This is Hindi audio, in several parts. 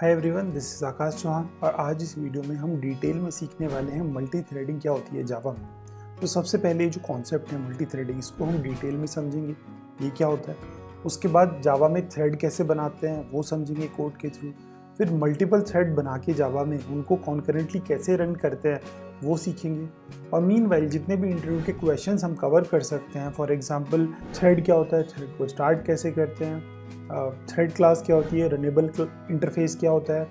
हाय एवरीवन, दिस इज़ आकाश चौहान और आज इस वीडियो में हम डिटेल में सीखने वाले हैं मल्टी थ्रेडिंग क्या होती है जावा में। तो सबसे पहले जो कॉन्सेप्ट है मल्टी थ्रेडिंग, इसको हम डिटेल में समझेंगे, ये क्या होता है। उसके बाद जावा में थ्रेड कैसे बनाते हैं वो समझेंगे कोड के थ्रू। फिर मल्टीपल थ्रेड बना के जावा में उनको कॉन्करेंटली कैसे रन करते हैं वो सीखेंगे। और मीनवाइल जितने भी इंटरव्यू के क्वेश्चंस हम कवर कर सकते हैं, फॉर एग्जांपल थ्रेड क्या होता है, थ्रेड को स्टार्ट कैसे करते हैं, थ्रेड क्लास क्या होती है, रनेबल इंटरफेस क्या होता है,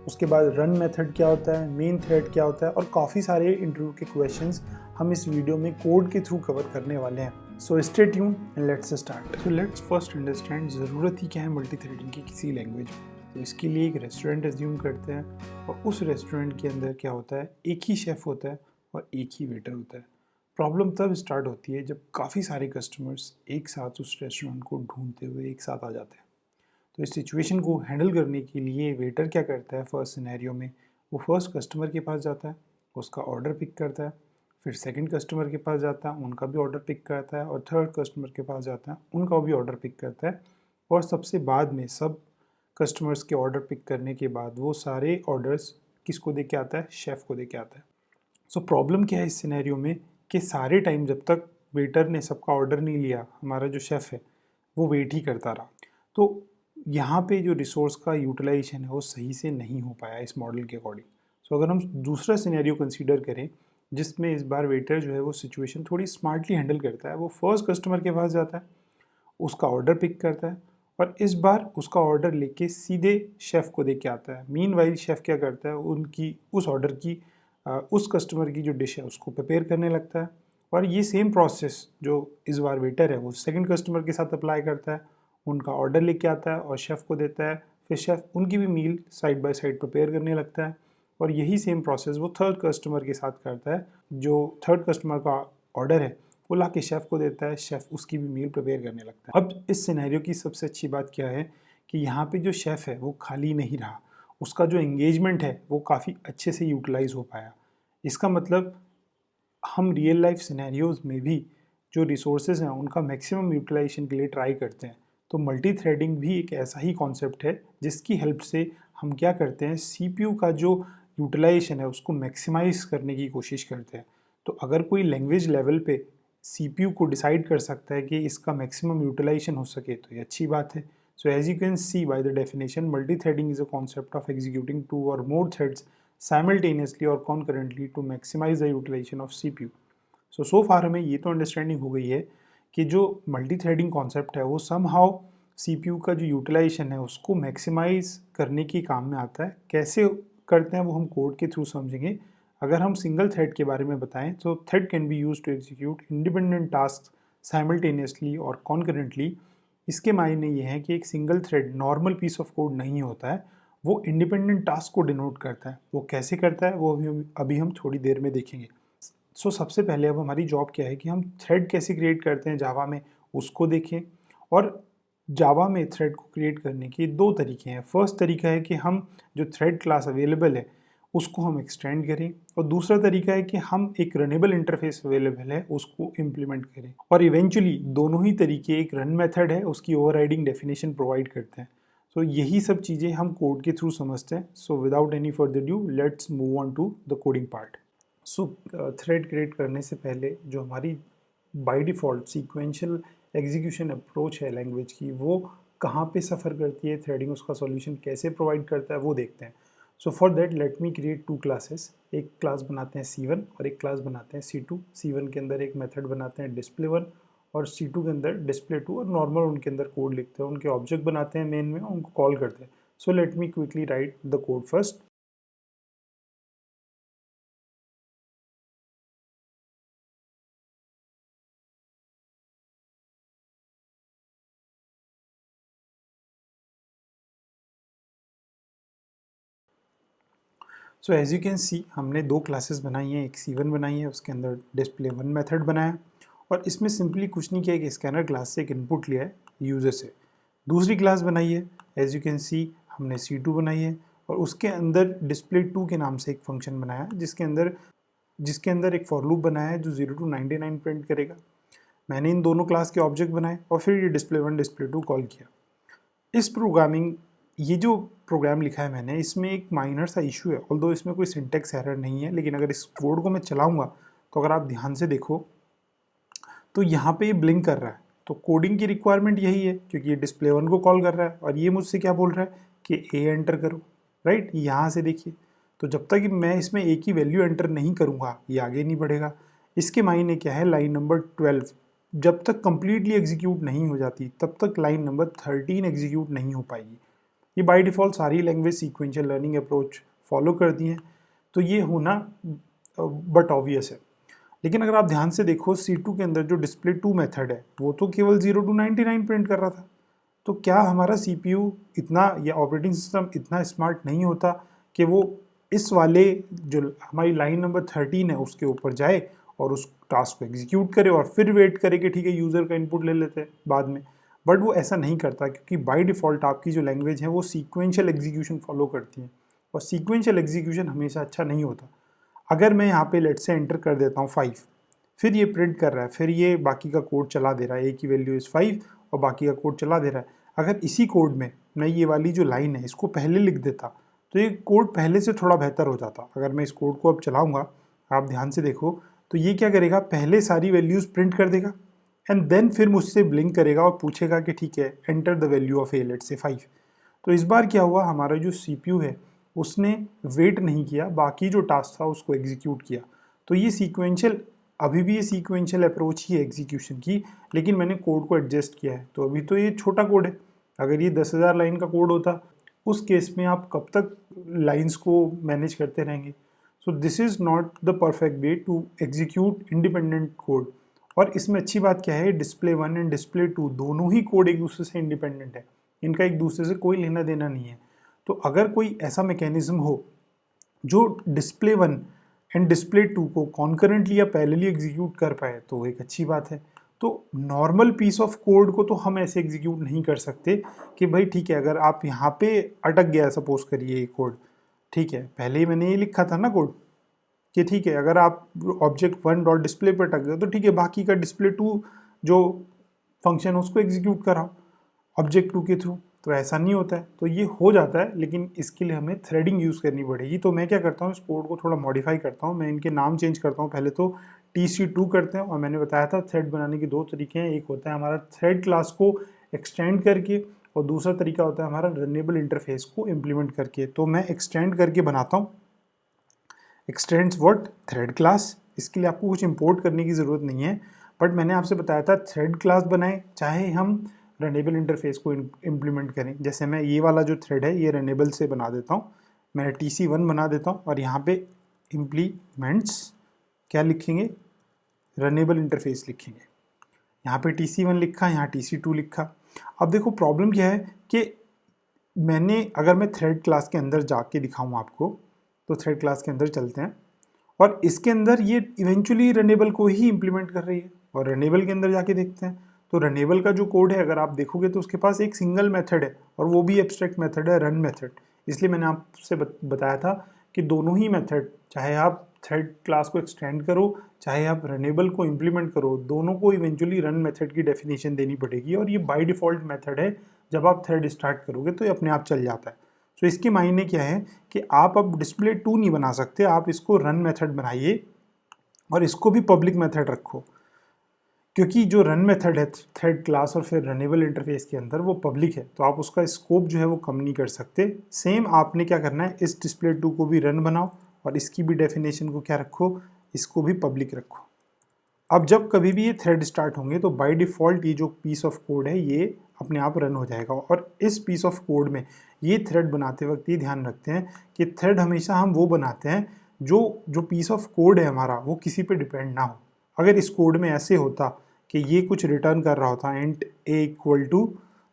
उसके बाद रन मेथड क्या होता है, मेन थ्रेड क्या होता है, और काफ़ी सारे इंटरव्यू के क्वेश्चंस हम इस वीडियो में कोड के थ्रू कवर करने वाले हैं। So stay tune and let's start. So let's first understand ज़रूरत ही क्या है मल्टी थ्रेडिंग की किसी लैंग्वेज में। तो इसके लिए एक रेस्टोरेंट एज्यूम करते हैं और उस रेस्टोरेंट के अंदर क्या होता है, एक ही शेफ़ होता है और एक ही वेटर होता है। प्रॉब्लम तब स्टार्ट होती है जब काफ़ी सारे कस्टमर्स एक साथ उस रेस्टोरेंट को ढूंढते हुए एक साथ आ जाते हैं। तो इस सिचुएशन को हैंडल करने के लिए वेटर क्या करता है, फर्स्ट सिनेरियो में वो फर्स्ट कस्टमर के पास जाता है, उसका ऑर्डर पिक करता है, फिर सेकंड कस्टमर के पास जाता है, उनका भी ऑर्डर पिक करता है, और थर्ड कस्टमर के पास जाता है, उनका भी ऑर्डर पिक करता है। और सबसे बाद में सब कस्टमर्स के ऑर्डर पिक करने के बाद वो सारे ऑर्डर्स किसको दे के आता है, शेफ़ को दे के आता है। सो प्रॉब्लम क्या है इस सिनेरियो में कि सारे टाइम जब तक वेटर ने सबका ऑर्डर नहीं लिया, हमारा जो शेफ़ है वो वेट ही करता रहा। तो यहाँ पे जो रिसोर्स का यूटिलाइजेशन है वो सही से नहीं हो पाया इस मॉडल के अकॉर्डिंग। सो अगर हम दूसरा सिनेरियो कंसीडर करें जिसमें इस बार वेटर जो है वो सिचुएशन थोड़ी स्मार्टली हैंडल करता है, वो फर्स्ट कस्टमर के पास जाता है, उसका ऑर्डर पिक करता है, और इस बार उसका ऑर्डर लेके सीधे शेफ़ को दे के आता है। मीनवाइल शेफ़ क्या करता है, उनकी उस ऑर्डर की उस कस्टमर की जो डिश है उसको प्रिपेयर करने लगता है। और ये सेम प्रोसेस जो इस बार वेटर है वो सेकंड कस्टमर के साथ अप्लाई करता है, उनका ऑर्डर लेके आता है और शेफ़ को देता है। फिर शेफ़ उनकी भी मील साइड बाय साइड प्रिपेयर करने लगता है, और यही सेम प्रोसेस वो थर्ड कस्टमर के साथ करता है। जो थर्ड कस्टमर का ऑर्डर है वो ला के शेफ़ को देता है, शेफ़ उसकी भी मील प्रिपेयर करने लगता है। अब इस सिनेरियो की सबसे अच्छी बात क्या है कि यहाँ पे जो शेफ़ है वो खाली नहीं रहा, उसका जो एंगेजमेंट है वो काफ़ी अच्छे से यूटिलाइज हो पाया। इसका मतलब हम रियल लाइफ सिनेरियोज में भी जो रिसोर्सेज हैं उनका मैक्सिमम यूटिलाइजेशन के लिए ट्राई करते हैं। तो मल्टी थ्रेडिंग भी एक ऐसा ही कॉन्सेप्ट है जिसकी हेल्प से हम क्या करते हैं, सीपीयू का जो यूटिलाइजेशन है उसको मैक्सिमाइज करने की कोशिश करते हैं। तो अगर कोई लैंग्वेज लेवल पे सीपीयू को डिसाइड कर सकता है कि इसका मैक्सिमम यूटिलाइजेशन हो सके तो ये अच्छी बात है। So as you can see by the definition, multithreading is a concept of executing two और more threads simultaneously or concurrently to maximize the utilization of CPU. So far हमें ये तो अंडरस्टैंडिंग हो गई है कि जो मल्टी थ्रेडिंग कॉन्सेप्ट है वो समहाउ CPU का जो यूटिलाइजेशन है उसको मैक्सिमाइज करने के काम में आता है। कैसे करते हैं वो हम कोड के थ्रू समझेंगे। अगर हम सिंगल थ्रेड के बारे में बताएं तो thread can be use to execute independent task simultaneously और कॉन्करेंटली। इसके मायने ये हैं कि एक single thread normal piece of code नहीं होता है, वो इंडिपेंडेंट टास्क को डिनोट करता है। वो कैसे करता है वो अभी हम थोड़ी देर में देखेंगे। सबसे पहले अब हमारी जॉब क्या है कि हम थ्रेड कैसे क्रिएट करते हैं जावा में उसको देखें। और जावा में थ्रेड को क्रिएट करने के दो तरीके हैं। फर्स्ट तरीका है कि हम जो थ्रेड क्लास अवेलेबल है उसको हम एक्सटेंड करें, और दूसरा तरीका है कि हम एक रनेबल इंटरफेस अवेलेबल है उसको इम्प्लीमेंट करें। और इवेंचुअली दोनों ही तरीके, एक रन मेथड है उसकी ओवरराइडिंग डेफिनेशन प्रोवाइड करते हैं। तो यही सब चीज़ें हम कोड के थ्रू समझते हैं। So without any further due let's move on to the coding part. So thread create करने से पहले जो हमारी by default sequential execution approach है लैंग्वेज की, वो कहाँ पे सफ़र करती है, थ्रेडिंग उसका सॉल्यूशन कैसे प्रोवाइड करता है वो देखते हैं। So for that let me create two classes. एक क्लास बनाते हैं C1 और एक क्लास बनाते हैं C2। C1 के अंदर एक मेथड बनाते हैं display1, और C2 के अंदर display2, और नॉर्मल उनके अंदर कोड लिखते हैं, उनके ऑब्जेक्ट बनाते हैं मेन में, उनको कॉल करते हैं। So let me quickly write the code first. So as you can see हमने दो क्लासेस बनाई हैं, एक C1 बनाई है, उसके अंदर display1 मेथड बनाया, और इसमें सिंपली कुछ नहीं किया, एक स्कैनर क्लास से एक इनपुट लिया है यूज़र से। दूसरी क्लास बनाई है, एज यू कैन सी हमने C2 बनाई है, और उसके अंदर display2 के नाम से एक फंक्शन बनाया जिसके अंदर एक फॉर लूप बनाया है जो 0 to 99 प्रिंट करेगा। मैंने इन दोनों क्लास के ऑब्जेक्ट बनाए और फिर ये display1 display2 कॉल किया। इस प्रोग्रामिंग ये जो प्रोग्राम लिखा है मैंने, इसमें एक माइनर सा इशू है, ऑल्दो इसमें कोई सिंटेक्स एरर नहीं है, लेकिन अगर इस कोड को मैं चलाऊंगा तो अगर आप ध्यान से देखो तो यहाँ पे ये ब्लिंक कर रहा है। तो कोडिंग की रिक्वायरमेंट यही है, क्योंकि ये डिस्प्ले 1 को कॉल कर रहा है और ये मुझसे क्या बोल रहा है कि ए एंटर करो, राइट। यहाँ से देखिए, तो जब तक मैं इसमें ए की वैल्यू एंटर नहीं करूँगा ये आगे नहीं बढ़ेगा। इसके मायने क्या है, लाइन नंबर 12 जब तक कंप्लीटली एग्जीक्यूट नहीं हो जाती तब तक लाइन नंबर 13 एग्जीक्यूट नहीं हो पाएगी। ये बाय डिफ़ॉल्ट सारी language sequential learning approach follow करती हैं, तो ये होना बट ऑब्वियस है। लेकिन अगर आप ध्यान से देखो C2 के अंदर जो डिस्प्ले 2 मेथड है वो तो केवल 0 to 99 प्रिंट कर रहा था। तो क्या हमारा CPU इतना या ऑपरेटिंग सिस्टम इतना स्मार्ट नहीं होता कि वो इस वाले जो हमारी लाइन नंबर 13 है उसके ऊपर जाए और उस टास्क को एग्जीक्यूट करे और फिर वेट करे कि ठीक है यूज़र का इनपुट ले लेते हैं बाद में। बट वो ऐसा नहीं करता, क्योंकि बाय डिफ़ॉल्ट आपकी जो लैंग्वेज है वो सीक्वेंशियल एग्जीक्यूशन फॉलो करती है और सीक्वेंशियल एग्जीक्यूशन हमेशा अच्छा नहीं होता। अगर मैं यहाँ पे लेट से एंटर कर देता हूँ 5, फिर ये प्रिंट कर रहा है, फिर ये बाकी का कोड चला दे रहा है, ए की वैल्यू इज़ 5 और बाकी का कोड चला दे रहा है। अगर इसी कोड में मैं ये वाली जो लाइन है इसको पहले लिख देता तो ये कोड पहले से थोड़ा बेहतर हो जाता। अगर मैं इस कोड को अब चलाऊँगा, आप ध्यान से देखो तो ये क्या करेगा, पहले सारी वैल्यूज़ प्रिंट कर देगा एंड देन फिर मुझसे ब्लिंक करेगा और पूछेगा कि ठीक है enter the value of a, let say 5। तो इस बार क्या हुआ, हमारा जो CPU है उसने वेट नहीं किया, बाकी जो टास्क था उसको एग्जीक्यूट किया। तो ये सीक्वेंशियल, अभी भी ये सीक्वेंशियल अप्रोच ही है एग्जीक्यूशन की, लेकिन मैंने कोड को एडजस्ट किया है। तो अभी तो ये छोटा कोड है, अगर ये 10,000 लाइन का कोड होता उस केस में आप कब तक लाइंस को मैनेज करते रहेंगे। So this is not the perfect way to execute independent code. और इसमें अच्छी बात क्या है, डिस्प्ले 1 एंड डिस्प्ले 2 दोनों ही कोड एक दूसरे से इंडिपेंडेंट है, इनका एक दूसरे से कोई लेना देना नहीं है। तो अगर कोई ऐसा मैकेनिज्म हो जो डिस्प्ले 1 एंड डिस्प्ले 2 को कॉन्करेंटली या पैरेलली एग्जीक्यूट कर पाए तो एक अच्छी बात है। तो नॉर्मल पीस ऑफ कोड को तो हम ऐसे एग्जीक्यूट नहीं कर सकते कि भाई ठीक है, अगर आप यहाँ पे अटक गया, सपोज करिए ये कोड, ठीक है पहले ही मैंने ये लिखा था ना कोड कि ठीक है अगर आप ऑब्जेक्ट 1 डॉट डिस्प्ले पर अटक गए तो ठीक है बाकी का डिस्प्ले 2 जो फंक्शन उसको एग्जीक्यूट कराओ ऑब्जेक्ट 2 के थ्रू। तो ऐसा नहीं होता है, तो ये हो जाता है, लेकिन इसके लिए हमें थ्रेडिंग यूज़ करनी पड़ेगी। तो मैं क्या करता हूँ, इस कोड को थोड़ा मॉडिफाई करता हूँ, मैं इनके नाम चेंज करता हूँ। पहले तो TC2 करते हैं, और मैंने बताया था थ्रेड बनाने के 2 तरीके हैं। एक होता है हमारा थ्रेड क्लास को एक्सटेंड करके, और दूसरा तरीका होता है हमारा रनेबल इंटरफेस को इम्प्लीमेंट करके। तो मैं एक्सटेंड करके बनाता हूँ, एक्सटेंड्स व्हाट, थ्रेड क्लास। इसके लिए आपको कुछ इंपोर्ट करने की ज़रूरत नहीं है, बट मैंने आपसे बताया था थ्रेड क्लास बनाएं चाहे हम रनेबल इंटरफेस को इम्प्लीमेंट करें। जैसे मैं ये वाला जो थ्रेड है ये रनेबल से बना देता हूँ, मैं TC1 बना देता हूँ और यहाँ पे इम्प्लीमेंट्स क्या लिखेंगे, रनेबल इंटरफेस लिखेंगे। यहाँ पे TC1 लिखा, यहाँ TC2 लिखा। अब देखो प्रॉब्लम क्या है कि मैंने, अगर मैं थ्रेड क्लास के अंदर जाके दिखाऊँ आपको, तो थ्रेड क्लास के अंदर चलते हैं और इसके अंदर ये इवेंचुअली रनेबल को ही इम्प्लीमेंट कर रही है। और रनेबल के अंदर जाके देखते हैं तो रनेबल का जो कोड है अगर आप देखोगे तो उसके पास एक सिंगल मेथड है, और वो भी एब्स्ट्रैक्ट मेथड है, रन मेथड। इसलिए मैंने आपसे बताया था कि दोनों ही मेथड, चाहे आप थ्रेड क्लास को एक्सटेंड करो चाहे आप रनेबल को इम्प्लीमेंट करो, दोनों को इवेंचुअली रन मेथड की डेफिनेशन देनी पड़ेगी। और ये बाय डिफ़ॉल्ट मेथड है, जब आप थ्रेड स्टार्ट करोगे तो ये अपने आप चल जाता है। तो इसके मायने क्या है कि आप अब डिस्प्ले 2 नहीं बना सकते, आप इसको रन मेथड बनाइए और इसको भी पब्लिक मेथड रखो, क्योंकि जो रन मेथड है थ्रेड क्लास और फिर रनेबल इंटरफेस के अंदर वो पब्लिक है, तो आप उसका स्कोप जो है वो कम नहीं कर सकते। सेम आपने क्या करना है, इस डिस्प्ले 2 को भी रन बनाओ और इसकी भी डेफिनेशन को क्या रखो, इसको भी पब्लिक रखो। अब जब कभी भी ये थ्रेड स्टार्ट होंगे तो बाय डिफ़ॉल्ट ये जो पीस ऑफ कोड है ये अपने आप रन हो जाएगा। और इस पीस ऑफ कोड में ये थ्रेड बनाते वक्त ये ध्यान रखते हैं कि थ्रेड हमेशा हम वो बनाते हैं जो पीस ऑफ कोड है हमारा वो किसी पे डिपेंड ना हो। अगर इस कोड में ऐसे होता कि ये कुछ रिटर्न कर रहा होता int a equal to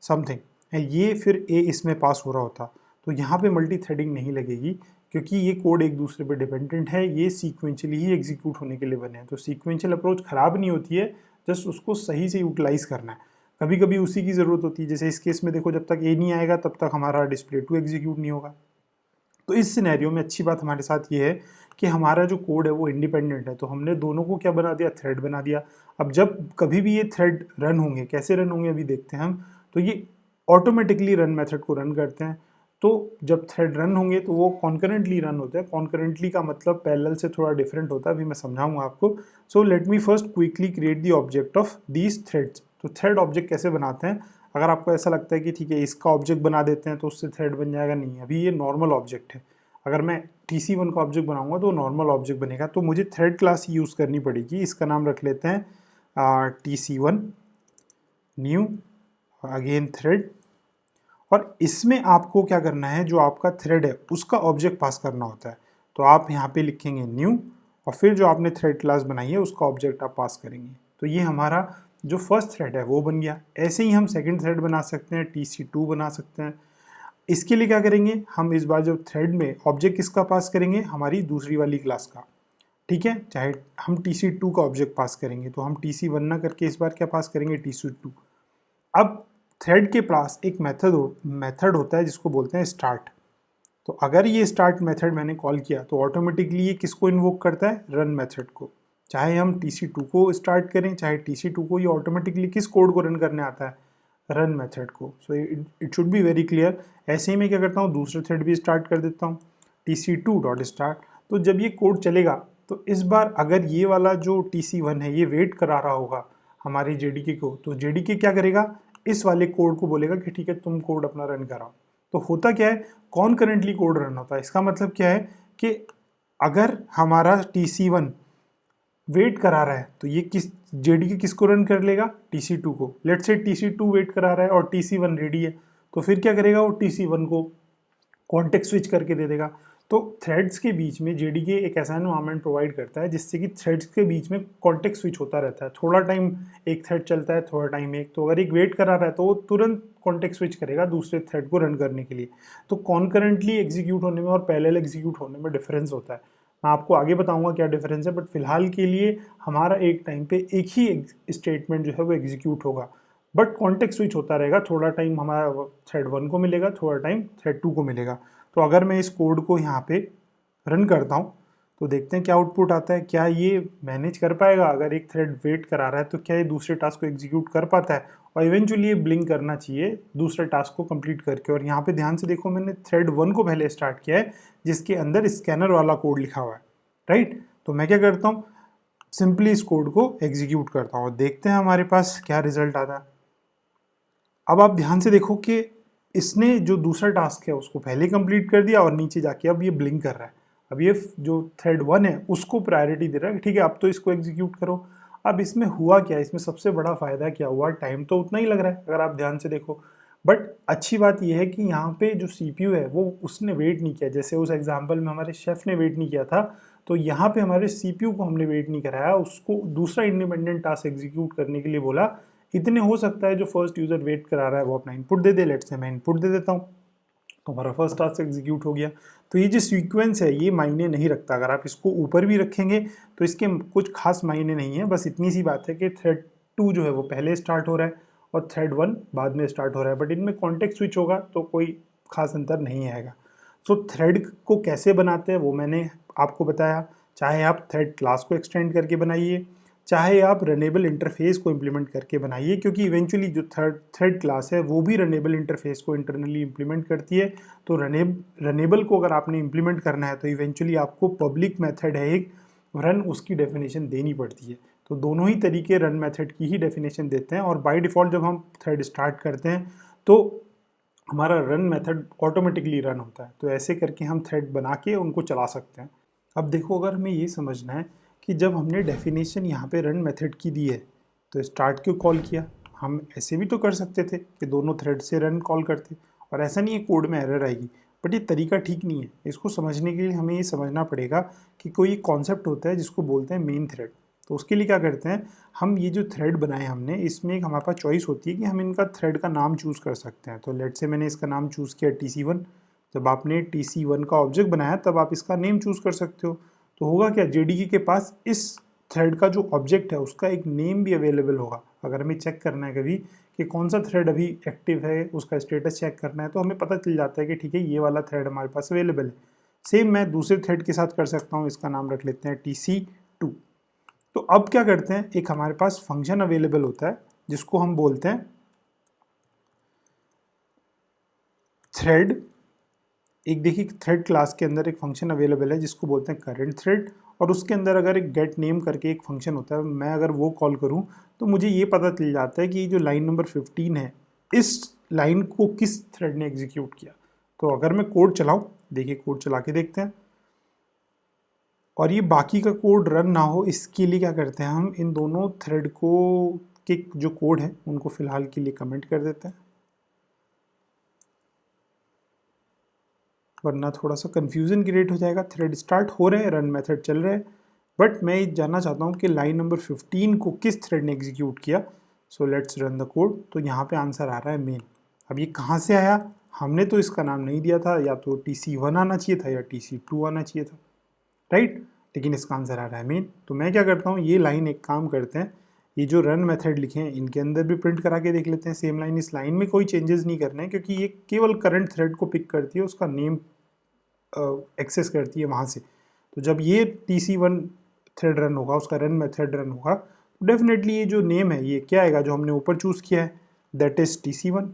something, ये फिर a इसमें पास हो रहा होता, तो यहाँ पे मल्टी थ्रेडिंग नहीं लगेगी, क्योंकि ये कोड एक दूसरे पे डिपेंडेंट है, ये सीक्वेंशियली ही एग्जीक्यूट होने के लिए बने हैं। तो सीक्वेंशियल अप्रोच ख़राब नहीं होती है, जस्ट उसको सही से यूटिलाइज़ करना है। कभी कभी उसी की ज़रूरत होती है, जैसे इस केस में देखो जब तक ए नहीं आएगा तब तक हमारा डिस्प्ले 2 एग्जीक्यूट नहीं होगा। तो इस सिनेरियो में अच्छी बात हमारे साथ ये है कि हमारा जो कोड है वो इंडिपेंडेंट है, तो हमने दोनों को क्या बना दिया, थ्रेड बना दिया। अब जब कभी भी ये थ्रेड रन होंगे, कैसे रन होंगे अभी देखते हैं हम। तो ये ऑटोमेटिकली रन मेथड को रन करते हैं, तो जब थ्रेड रन होंगे तो वो कॉन्करेंटली रन होते हैं। कॉन्करेंटली का मतलब पैरेलल से थोड़ा डिफरेंट होता है, अभी मैं समझाऊंगा आपको। सो let me first quickly create the object of these threads. तो थ्रेड ऑब्जेक्ट कैसे बनाते हैं? अगर आपको ऐसा लगता है कि ठीक है इसका ऑब्जेक्ट बना देते हैं तो उससे थ्रेड बन जाएगा, नहीं, अभी ये नॉर्मल ऑब्जेक्ट है। अगर मैं TC1 का ऑब्जेक्ट बनाऊंगा तो नॉर्मल ऑब्जेक्ट बनेगा, तो मुझे थ्रेड क्लास यूज़ करनी पड़ेगी। इसका नाम रख लेते हैं TC1 न्यू, अगेन थ्रेड। और इसमें आपको क्या करना है, जो आपका थ्रेड है उसका ऑब्जेक्ट पास करना होता है। तो आप यहाँ पे लिखेंगे न्यू और फिर जो आपने थ्रेड क्लास बनाई है उसका ऑब्जेक्ट आप पास करेंगे। तो ये हमारा जो फर्स्ट थ्रेड है वो बन गया। ऐसे ही हम सेकंड थ्रेड बना सकते हैं, TC2 बना सकते हैं। इसके लिए क्या करेंगे, हम इस बार जो थ्रेड में ऑब्जेक्ट किसका पास करेंगे, हमारी दूसरी वाली क्लास का। ठीक है, चाहे हम TC2 का ऑब्जेक्ट पास करेंगे, तो हम TC1 ना करके इस बार क्या पास करेंगे, TC2। अब थ्रेड के पास एक मेथड होता है जिसको बोलते हैं स्टार्ट। तो अगर ये स्टार्ट मेथड मैंने कॉल किया तो ऑटोमेटिकली ये किसको इन्वोक करता है, रन मेथड को। चाहे हम TC2 को स्टार्ट करें चाहे TC2 को, ये ऑटोमेटिकली किस कोड को रन करने आता है, रन मेथड को। So it should be very clear. ऐसे ही मैं क्या करता हूँ, दूसरे थ्रेड भी स्टार्ट कर देता हूँ TC2.start। तो जब ये कोड चलेगा तो इस बार अगर ये वाला जो TC1 है ये वेट करा रहा होगा हमारी JDK को, तो JDK क्या करेगा, इस वाले कोड को बोलेगा कि ठीक है तुम कोड अपना रन कराओ। तो होता क्या है, कॉन्करेंटली कोड रन होता है। इसका मतलब क्या है कि अगर हमारा TC1 वेट करा रहा है तो ये किस JDK किसको रन कर लेगा, TC2 को। लेट्स से TC2 वेट करा रहा है और TC1 रेडी है, तो फिर क्या करेगा, वो TC1 को कॉन्टेक्स्ट स्विच करके दे देगा। तो थ्रेड्स के बीच में JDK एक ऐसा एनवायरनमेंट प्रोवाइड करता है जिससे कि थ्रेड्स के बीच में कॉन्टेक्स्ट स्विच होता रहता है। थोड़ा टाइम एक थ्रेड चलता है, थोड़ा टाइम एक, तो अगर एक वेट करा रहा है तो वो तुरंत कॉन्टेक्स्ट स्विच करेगा दूसरे थ्रेड को रन करने के लिए। तो कॉन्करेंटली एग्जीक्यूट होने में और पैरेलल एग्जीक्यूट होने में डिफरेंस होता है। मैं आपको आगे बताऊंगा क्या डिफरेंस है, बट फिलहाल के लिए हमारा एक टाइम पे एक ही स्टेटमेंट जो है वो एग्जीक्यूट होगा, बट कॉन्टेक्स्ट स्विच होता रहेगा। थोड़ा टाइम हमारा थ्रेड 1 को मिलेगा, थोड़ा टाइम थ्रेड 2 को मिलेगा। तो अगर मैं इस कोड को यहाँ पे रन करता हूँ तो देखते हैं क्या आउटपुट आता है। क्या ये मैनेज कर पाएगा, अगर एक थ्रेड वेट करा रहा है तो क्या ये दूसरे टास्क को एग्जीक्यूट कर पाता है, और इवेंचुअली ये ब्लिंक करना चाहिए दूसरे टास्क को कंप्लीट करके। और यहाँ पे ध्यान से देखो, मैंने थ्रेड 1 को पहले स्टार्ट किया है जिसके अंदर स्कैनर वाला कोड लिखा हुआ है, राइट। तो मैं क्या करता हूँ, सिंपली इस कोड को एग्जीक्यूट करता हूँ और देखते हैं हमारे पास क्या रिजल्ट आता है। अब आप ध्यान से देखो कि इसने जो दूसरा टास्क है उसको पहले कंप्लीट कर दिया और नीचे जाके अब ये ब्लिंक कर रहा है। अब ये जो थ्रेड 1 है उसको प्रायोरिटी दे रहा है, ठीक है अब तो इसको एग्जीक्यूट करो। अब इसमें हुआ क्या, इसमें सबसे बड़ा फायदा क्या हुआ, टाइम तो उतना ही लग रहा है अगर आप ध्यान से देखो, बट अच्छी बात यह है कि यहाँ पे जो CPU है वो उसने वेट नहीं किया। जैसे उस एग्जाम्पल में हमारे शेफ ने वेट नहीं किया था, तो यहाँ पे हमारे CPU को हमने वेट नहीं कराया, उसको दूसरा इंडिपेंडेंट टास्क एग्जीक्यूट करने के लिए बोला। इतने हो सकता है जो फर्स्ट यूजर वेट करा रहा है वो अपना input they they. Let's say मैं इनपुट दे देता हूँ तो हमारा फर्स्ट टास्क एग्जीक्यूट हो गया। तो ये जो सीक्वेंस है ये मायने नहीं रखता, अगर आप इसको ऊपर भी रखेंगे तो इसके कुछ खास मायने नहीं है। बस इतनी सी बात है कि थ्रेड 2 जो है वो पहले स्टार्ट हो रहा है और थ्रेड 1 बाद में स्टार्ट हो रहा है, बट इनमें कॉन्टेक्स्ट स्विच होगा तो कोई खास अंतर नहीं आएगा। सो थ्रेड को कैसे बनाते हैं वो मैंने आपको बताया। चाहे आप थ्रेड क्लास को एक्सटेंड करके बनाइए, चाहे आप रनेबल इंटरफेस को इम्प्लीमेंट करके बनाइए, क्योंकि इवेंचुअली जो थ्रेड क्लास है वो भी रनेबल इंटरफेस को इंटरनली इम्प्लीमेंट करती है। तो रनेबल को अगर आपने इम्प्लीमेंट करना है तो इवेंचुअली आपको पब्लिक मेथड है एक रन, उसकी डेफिनेशन देनी पड़ती है। तो दोनों ही तरीके रन मेथड की ही डेफिनेशन देते हैं, और बाय डिफ़ॉल्ट जब हम थ्रेड स्टार्ट करते हैं तो हमारा रन मेथड ऑटोमेटिकली रन होता है। तो ऐसे करके हम थ्रेड बना के उनको चला सकते हैं। अब देखो, अगर हमें ये समझना है कि जब हमने डेफिनेशन यहाँ पे रन मेथड की दी है तो स्टार्ट क्यों कॉल किया, हम ऐसे भी तो कर सकते थे कि दोनों थ्रेड से रन कॉल करते, और ऐसा नहीं है कोड में एरर आएगी, बट ये तरीका ठीक नहीं है। इसको समझने के लिए हमें ये समझना पड़ेगा कि कोई कॉन्सेप्ट होता है जिसको बोलते हैं मेन थ्रेड। तो उसके लिए क्या करते हैं, हम ये जो थ्रेड बनाए हमने इसमें एक हमारे पास चॉइस होती है कि हम इनका थ्रेड का नाम चूज़ कर सकते हैं। तो लेट से मैंने इसका नाम चूज़ किया TC1। जब आपने TC1 का ऑब्जेक्ट बनाया तब आप इसका नेम चूज़ कर सकते हो। तो होगा क्या, JDK के पास इस थ्रेड का जो ऑब्जेक्ट है उसका एक नेम भी अवेलेबल होगा। अगर हमें चेक करना है कभी कि कौन सा थ्रेड अभी एक्टिव है, उसका स्टेटस चेक करना है, तो हमें पता चल जाता है कि ठीक है ये वाला थ्रेड हमारे पास अवेलेबल है। सेम मैं दूसरे थ्रेड के साथ कर सकता हूँ, इसका नाम रख लेते हैं TC2। तो अब क्या करते हैं, एक हमारे पास फंक्शन अवेलेबल होता है जिसको हम बोलते हैं थ्रेड एक देखिए थ्रेड क्लास के अंदर एक फंक्शन अवेलेबल है जिसको बोलते हैं करंट थ्रेड, और उसके अंदर अगर एक गेट नेम करके एक फंक्शन होता है, मैं अगर वो कॉल करूं तो मुझे ये पता चल जाता है कि जो लाइन नंबर 15 है इस लाइन को किस थ्रेड ने एग्जीक्यूट किया। तो अगर मैं कोड चलाऊं, देखिए कोड चला के देखते हैं, और ये बाकी का कोड रन ना हो इसके लिए क्या करते हैं, हम इन दोनों थ्रेड को के जो कोड है उनको फिलहाल के लिए कमेंट कर देते हैं, वरना थोड़ा सा कंफ्यूजन क्रिएट हो जाएगा। थ्रेड स्टार्ट हो रहे हैं, रन मेथड चल रहे हैं, बट मैं ये जानना चाहता हूँ कि लाइन नंबर 15 को किस थ्रेड ने एग्जीक्यूट किया। So let's run the code. तो यहाँ पे आंसर आ रहा है मेन। अब ये कहाँ से आया, हमने तो इसका नाम नहीं दिया था, या तो TC1 आना चाहिए था या TC2 आना चाहिए था, राइट, लेकिन इसका आंसर आ रहा है मेन। तो मैं क्या करता हूँ, ये लाइन एक काम करते हैं, ये जो रन मेथड लिखे हैं इनके अंदर भी प्रिंट करा के देख लेते हैं सेम लाइन। इस लाइन में कोई चेंजेस नहीं करने हैं क्योंकि ये केवल करंट थ्रेड को पिक करती है, उसका नेम एक्सेस करती है वहाँ से। तो जब ये TC1 थ्रेड रन होगा, उसका रन मेथड रन होगा, तो डेफिनेटली ये जो नेम है ये क्या आएगा, जो हमने ऊपर चूज़ किया है, दैट इज़ TC1।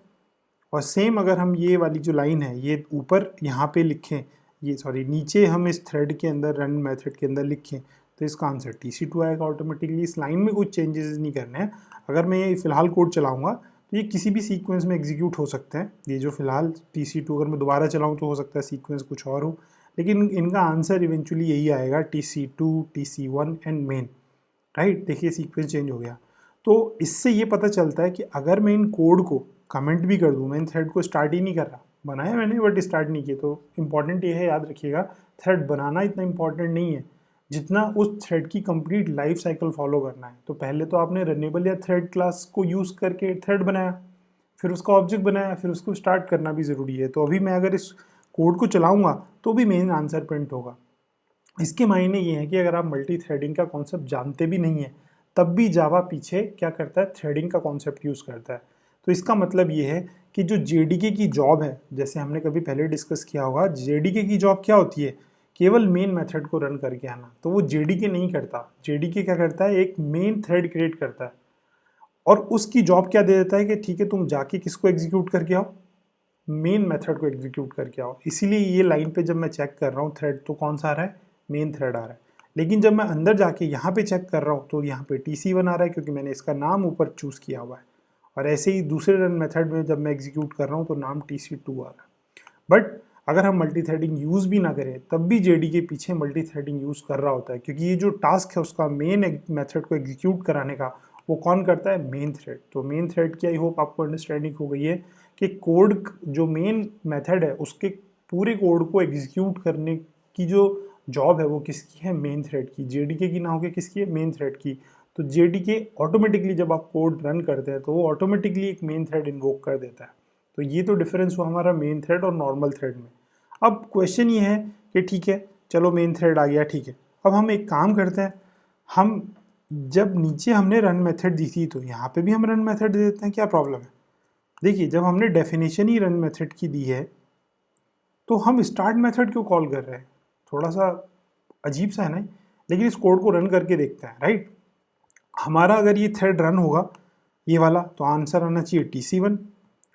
और सेम अगर हम ये वाली जो लाइन है ये ऊपर यहाँ पे लिखें, ये सॉरी नीचे हम इस थ्रेड के अंदर रन मेथड के अंदर लिखें, तो इसका आंसर TC2 आएगा ऑटोमेटिकली। इस लाइन में कुछ चेंजेस नहीं करने हैं। अगर मैं ये फिलहाल कोड चलाऊँगा तो ये किसी भी सीक्वेंस में एग्जीक्यूट हो सकते हैं। ये जो फिलहाल TC2 अगर मैं दोबारा चलाऊँ तो हो सकता है सीक्वेंस कुछ और हो, लेकिन इनका आंसर इवेंचुअली यही आएगा, TC2, TC1 and main, right. देखिए सीक्वेंस चेंज हो गया। तो इससे ये पता चलता है कि अगर मैं इन कोड को कमेंट भी कर दूँ, मैं इन थ्रेड को स्टार्ट ही नहीं कर रहा, बनाया मैंने बट स्टार्ट नहीं किया, तो इंपॉर्टेंट ये है, याद रखिएगा, थ्रेड बनाना इतना इंपॉर्टेंट नहीं है जितना उस थ्रेड की कंप्लीट लाइफ साइकिल फॉलो करना है। तो पहले तो आपने रनेबल या थ्रेड क्लास को यूज़ करके थ्रेड बनाया, फिर उसका ऑब्जेक्ट बनाया, फिर उसको स्टार्ट करना भी ज़रूरी है। तो अभी मैं अगर इस कोड को चलाऊँगा तो भी मेन आंसर प्रिंट होगा। इसके मायने ये हैं कि अगर आप मल्टी थ्रेडिंग का कॉन्सेप्ट जानते भी नहीं है, तब भी जावा पीछे क्या करता है, थ्रेडिंग का कॉन्सेप्ट यूज़ करता है। तो इसका मतलब ये है कि जो JDK की जॉब है, जैसे हमने कभी पहले डिस्कस किया होगा, JDK की जॉब क्या होती है, केवल मेन मेथड को रन करके आना। तो वो JDK नहीं करता। JDK क्या करता है, एक मेन थ्रेड क्रिएट करता है और उसकी जॉब क्या दे देता है कि ठीक है तुम जाके किसको एग्जीक्यूट करके आओ, मेन मेथड को एग्जीक्यूट करके आओ। इसीलिए ये लाइन पे जब मैं चेक कर रहा हूँ थ्रेड, तो कौन सा आ रहा है, मेन थ्रेड आ रहा है। लेकिन जब मैं अंदर जाके यहाँ पे चेक कर रहा हूँ तो यहाँ पे TC1 आ रहा है क्योंकि मैंने इसका नाम ऊपर चूज़ किया हुआ है। और ऐसे ही दूसरे रन मेथड में जब मैं एग्जीक्यूट कर रहा हूँ तो नाम TC2 आ रहा है। बट अगर हम मल्टी थ्रेडिंग यूज़ भी ना करें तब भी JDK पीछे मल्टी थ्रेडिंग यूज़ कर रहा होता है, क्योंकि ये जो टास्क है उसका मेन मेथड को एग्जीक्यूट कराने का, वो कौन करता है, मेन थ्रेड। तो मेन थ्रेड की आई होप आपको अंडरस्टैंडिंग हो गई है कि कोड जो मेन मेथड है उसके पूरे कोड को एग्जीक्यूट करने की जो जॉब है वो किसकी है, मेन थ्रेड की। JDK की ना होकर किसकी है, मेन थ्रेड की। तो JDK ऑटोमेटिकली जब आप कोड रन करते हैं तो वो ऑटोमेटिकली एक मेन थ्रेड इन्वोक कर देता है। तो ये तो डिफरेंस हुआ हमारा मेन थ्रेड और नॉर्मल थ्रेड में। अब क्वेश्चन ये है कि ठीक है चलो मेन थ्रेड आ गया, ठीक है, अब हम एक काम करते हैं, हम जब नीचे हमने रन मेथड दी थी तो यहाँ पे भी हम रन मेथड दे देते हैं, क्या प्रॉब्लम है। देखिए जब हमने डेफिनेशन ही रन मेथड की दी है तो हम स्टार्ट मेथड क्यों कॉल कर रहे हैं, थोड़ा सा अजीब सा है ना। लेकिन इस कोड को रन करके देखते हैं, राइट। हमारा अगर ये थ्रेड रन होगा ये वाला, तो आंसर आना चाहिए TC1,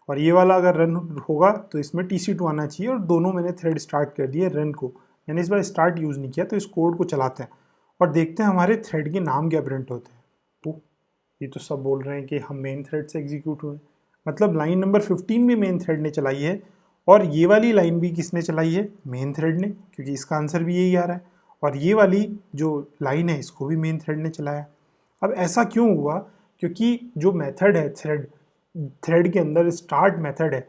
और ये वाला अगर रन होगा तो इसमें TC2 आना चाहिए। और दोनों मैंने थ्रेड स्टार्ट कर दिए रन को, मैंने इस बार स्टार्ट यूज़ नहीं किया। तो इस कोड को चलाते हैं और देखते हैं हमारे थ्रेड के नाम क्या प्रिंट होते हैं। तो ये तो सब बोल रहे हैं कि हम मेन थ्रेड से एग्जीक्यूट हुए, मतलब लाइन नंबर 15 भी मेन थ्रेड ने चलाई है, और ये वाली लाइन भी किसने चलाई है, मेन थ्रेड ने, क्योंकि इसका आंसर भी यही आ रहा है। और ये वाली जो लाइन है इसको भी मेन थ्रेड ने चलाया। अब ऐसा क्यों हुआ, क्योंकि जो मेथड है थ्रेड के अंदर स्टार्ट मेथड है,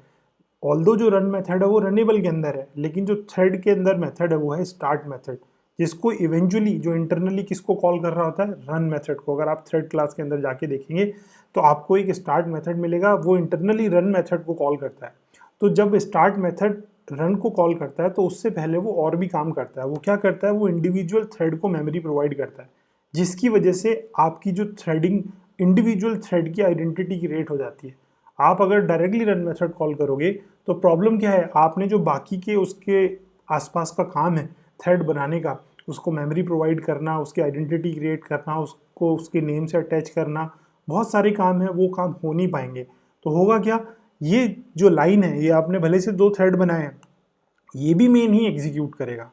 ऑल्दो जो रन मेथड है वो रनेबल के अंदर है, लेकिन जो थ्रेड के अंदर मेथड है वो है स्टार्ट मेथड, जिसको इवेंचुअली जो इंटरनली किसको कॉल कर रहा होता है, रन मेथड को। अगर आप थ्रेड क्लास के अंदर जाके देखेंगे तो आपको एक स्टार्ट मेथड मिलेगा, वो इंटरनली रन मेथड को कॉल करता है। तो जब स्टार्ट मेथड रन को कॉल करता है तो उससे पहले वो और भी काम करता है। वो क्या करता है, वो इंडिविजुअल थ्रेड को मेमोरी प्रोवाइड करता है, जिसकी वजह से आपकी जो थ्रेडिंग इंडिविजुअल थ्रेड की आइडेंटिटी क्रिएट हो जाती है। आप अगर डायरेक्टली रन मेथड कॉल करोगे तो प्रॉब्लम क्या है, आपने जो बाकी के उसके आसपास का काम है थ्रेड बनाने का, उसको मेमोरी प्रोवाइड करना, उसकी आइडेंटिटी क्रिएट करना, उसको उसके नेम से अटैच करना, बहुत सारे काम हैं, वो काम हो नहीं पाएंगे। तो होगा क्या, ये जो लाइन है, ये आपने भले से 2 थ्रेड बनाए हैं, ये भी मेन ही एग्जीक्यूट करेगा,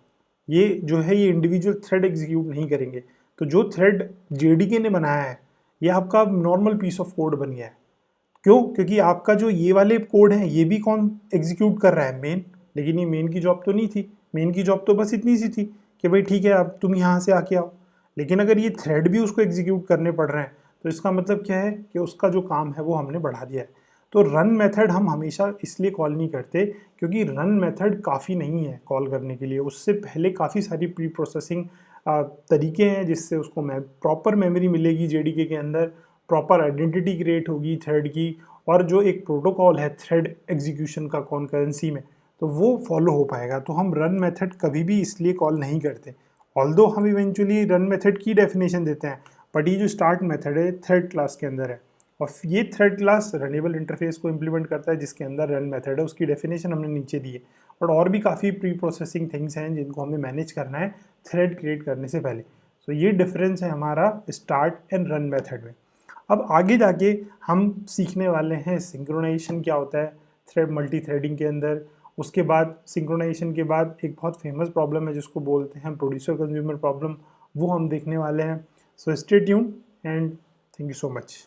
ये जो है ये इंडिविजुअल थ्रेड एग्जीक्यूट नहीं करेंगे। तो जो थ्रेड जेडीके ने बनाया है ये आपका नॉर्मल पीस ऑफ कोड बन गया है। क्यों? क्योंकि आपका जो ये वाले कोड हैं ये भी कौन एग्जीक्यूट कर रहा है? मेन। लेकिन ये मेन की जॉब तो नहीं थी, मेन की जॉब तो बस इतनी सी थी कि भाई ठीक है अब तुम यहाँ से आके आओ। लेकिन अगर ये थ्रेड भी उसको एग्जीक्यूट करने पड़ रहे हैं तो इसका मतलब क्या है कि उसका जो काम है वो हमने बढ़ा दिया है। तो रन मेथड हम हमेशा इसलिए कॉल नहीं करते क्योंकि रन मेथड काफ़ी नहीं है कॉल करने के लिए, उससे पहले काफ़ी सारी प्री प्रोसेसिंग तरीके हैं जिससे उसको प्रॉपर मेमोरी मिलेगी जेडीके के अंदर, प्रॉपर आइडेंटिटी क्रिएट होगी थ्रेड की, और जो एक प्रोटोकॉल है थ्रेड एग्जीक्यूशन का कॉन्करेंसी में तो वो फॉलो हो पाएगा। तो हम रन मेथड कभी भी इसलिए कॉल नहीं करते, ऑल्दो हम इवेंचुअली रन मेथड की डेफिनेशन देते हैं, बट ये जो स्टार्ट मेथड है थ्रेड क्लास के अंदर है और ये थ्रेड क्लास रनेबल इंटरफेस को इम्प्लीमेंट करता है जिसके अंदर रन मेथड है, उसकी डेफिनेशन हमने नीचे दी है। और भी काफ़ी प्री प्रोसेसिंग थिंग्स हैं जिनको हमें मैनेज करना है थ्रेड क्रिएट करने से पहले। सो ये डिफरेंस है हमारा स्टार्ट एंड रन मेथड में। अब आगे जाके हम सीखने वाले हैं सिंक्रोनाइजेशन क्या होता है थ्रेड मल्टी थ्रेडिंग के अंदर। उसके बाद सिंक्रोनाइजेशन के बाद एक बहुत फेमस प्रॉब्लम है जिसको बोलते हैं प्रोड्यूसर कंज्यूमर प्रॉब्लम, वो हम देखने वाले हैं। So stay tuned and thank you so much.